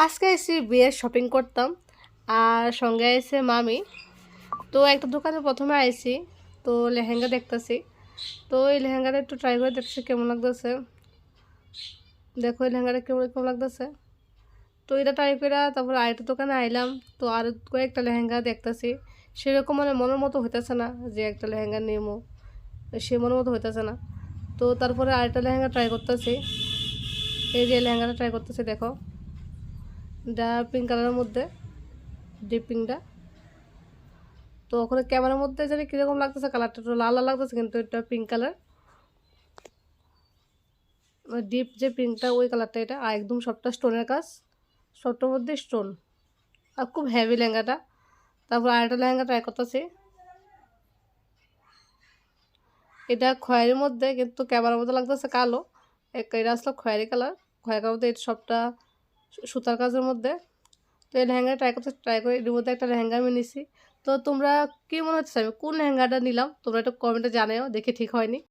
আজকে এসে বিয়ের শপিং করতাম আর সঙ্গে এসে মামি। তো একটা দোকানে প্রথমে আইছি, তো লেহেঙ্গা দেখতেছি। তো এই লেহেঙ্গাটা একটু ট্রাই করে দেখতেছি কেমন লাগতেছে। দেখো এই লেহেঙ্গাটা কেমন কেমন লাগতেছে। তো এটা ট্রাই করে তারপর আরেকটা দোকানে আইলাম। তো আর কয়েকটা লেহেঙ্গা দেখতেছি, সেরকম মানে মনের মতো হইতেছে না যে একটা লেহেঙ্গা নেবো, সে মনের মতো হইতেছে না। তো তারপরে আরেকটা লেহেঙ্গা ট্রাই করতেছি। এই যে লেহেঙ্গাটা ট্রাই করতেছি, দেখো এটা পিঙ্ক কালারের মধ্যে, ডিপ পিঙ্কটা। তো ওখানে ক্যামেরার মধ্যে জানি কীরকম লাগতেছে, কালারটা একটু লাল লাল লাগতেছে, কিন্তু এটা পিঙ্ক কালার, ডিপ যে পিঙ্কটা ওই কালারটা এটা। আর একদম সবটা স্টোনের কাজ, সবটার মধ্যে স্টোন, আর খুব হেভি লেহেঙ্গাটা। তারপর আরেকটা লেহেঙ্গা ট্রাই করতেছি, এটা খয়েরির মধ্যে, কিন্তু ক্যামেরার মধ্যে লাগতেছে কালো। এটা আসলে খয়েরি কালার, খয়েরি কালার মধ্যে এটা সবটা সুতার কাজের মধ্যে। তো এই লেহেঙ্গা ট্রাই করে এর মধ্যে একটা লেহেঙ্গা আমি নিছি। তো তোমরা কি মনে হচ্ছে আমি কোন লেহেঙ্গাটা নিলাম, তোমরা একটু কমেন্টে জানাও, দেখে ঠিক হয়নি।